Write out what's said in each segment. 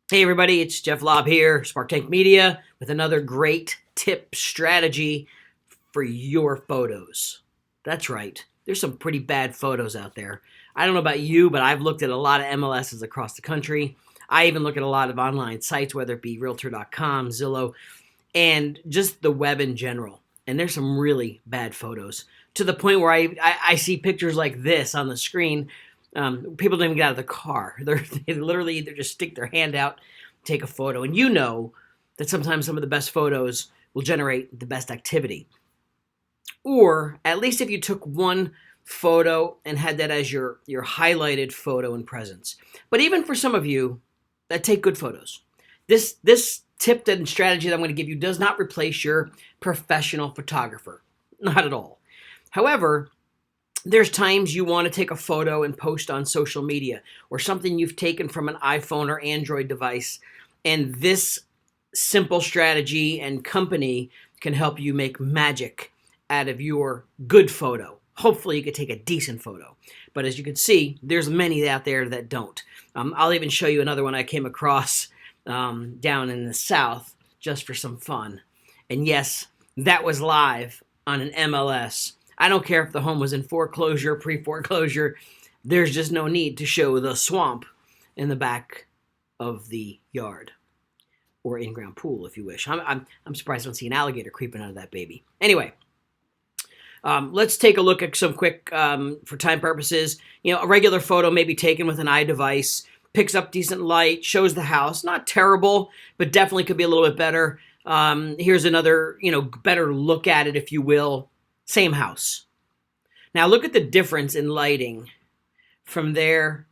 Hey everybody, it's Jeff Lobb here, SparkTank Media, with another great tip strategy for your photos. That's right, there's some pretty bad photos out there. I don't know about you, but I've looked at a lot of MLSs across the country. I even look at a lot of online sites, whether it be Realtor.com, Zillow, and just the web in general. And there's some really bad photos to the point where I see pictures like this on the screen. People don't even get out of the car. They literally either just stick their hand out, take a photo. And you know that sometimes some of the best photos will generate the best activity. Or at least if you took one photo and had that as your highlighted photo in presence. But even for some of you that take good photos, this tip and strategy that I'm going to give you does not replace your professional photographer. Not at all. However, there's times you want to take a photo and post on social media or something you've taken from an iPhone or Android device, and this simple strategy and company can help you make magic out of your good photo. Hopefully you could take a decent photo. But as you can see, there's many out there that don't. I'll even show you another one I came across down in the South just for some fun. And yes, that was live on an MLS. I don't care if the home was in foreclosure, pre-foreclosure. There's just no need to show the swamp in the back of the yard or in-ground pool, if you wish. I'm surprised I don't see an alligator creeping out of that baby. Anyway, let's take a look at some quick, for time purposes, a regular photo may be taken with an iDevice, picks up decent light, shows the house. Not terrible, but definitely could be a little bit better. Here's another, better look at it, if you will. Same house. Now look at the difference in lighting from there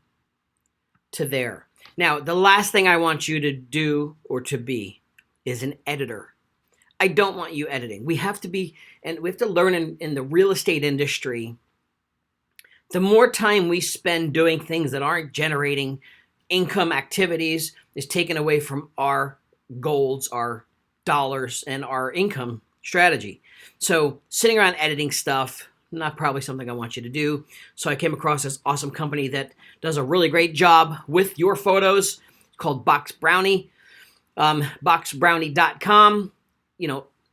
to there. Now, the last thing I want you to do or to be is an editor. I don't want you editing. We have to be, and we have to learn in the real estate industry, the more time we spend doing things that aren't generating income activities is taken away from our goals, our dollars, and our income strategy. So sitting around editing stuff, not probably something I want you to do. So I came across this awesome company that does a really great job with your photos called Brownie, boxbrownie.com.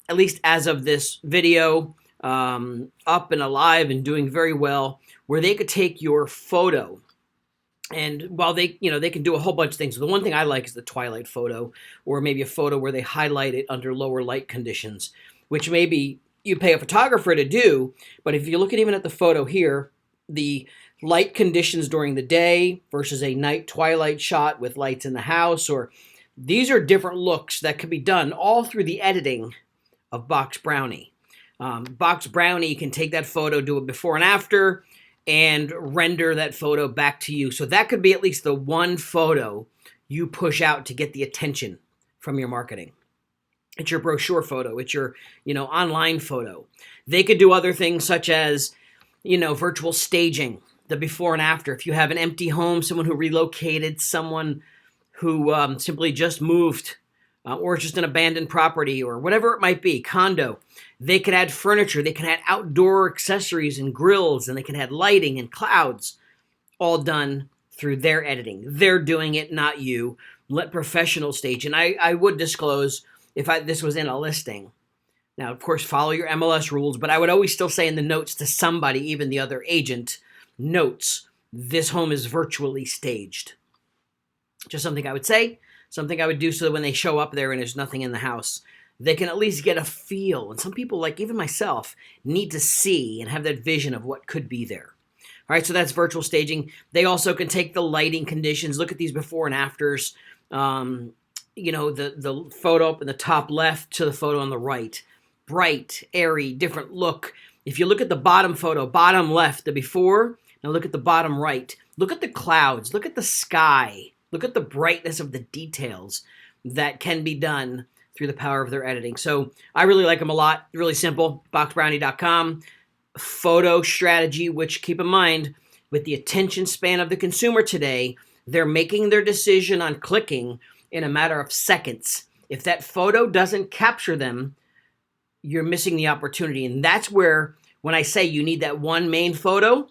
At least as of this video, up and alive and doing very well, where they could take your photo. And while they can do a whole bunch of things. The one thing I like is the twilight photo, or maybe a photo where they highlight it under lower light conditions, which maybe you pay a photographer to do. But if you look at even at the photo here, the light conditions during the day versus a night twilight shot with lights in the house, or these are different looks that can be done all through the editing of Box Brownie. Box Brownie can take that photo, do it before and after, and render that photo back to you. So that could be at least the one photo you push out to get the attention from your marketing. It's your brochure photo. It's your, online photo. They could do other things such as, virtual staging, the before and after. If you have an empty home, someone who relocated, someone who simply just moved, or just an abandoned property, or whatever it might be, condo. They could add furniture. They can add outdoor accessories and grills, and they can add lighting and clouds, all done through their editing. They're doing it, not you. Let professionals stage. And I would disclose if this was in a listing. Now, of course, follow your MLS rules, but I would always still say in the notes to somebody, even the other agent, notes, this home is virtually staged. Just something I would say, something I would do so that when they show up there and there's nothing in the house, they can at least get a feel. And some people, like even myself, need to see and have that vision of what could be there. All right, so that's virtual staging. They also can take the lighting conditions, look at these before and afters, the photo up in the top left to the photo on the right. Bright, airy, different look. If you look at the bottom photo, bottom left, the before, now look at the bottom right. Look at the clouds, look at the sky. Look at the brightness of the details that can be done through the power of their editing. So I really like them a lot. Really simple. boxbrownie.com. Photo strategy, which keep in mind, with the attention span of the consumer today, they're making their decision on clicking in a matter of seconds. If that photo doesn't capture them, you're missing the opportunity. And that's where, when I say you need that one main photo,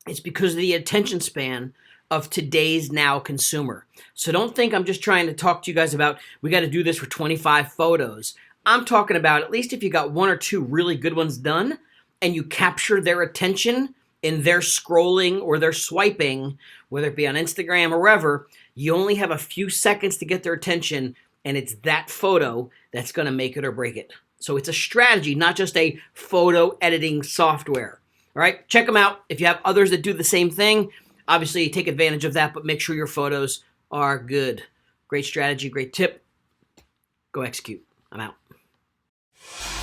it's because of the attention span of today's now consumer. So don't think I'm just trying to talk to you guys about we got to do this for 25 photos. I'm talking about at least if you got one or two really good ones done and you capture their attention in their scrolling or their swiping, whether it be on Instagram or wherever, you only have a few seconds to get their attention, and it's that photo that's going to make it or break it. So it's a strategy, not just a photo editing software. All right, check them out. If you have others that do the same thing, obviously take advantage of that, but make sure your photos are good. Great strategy, great tip. Go execute. I'm out.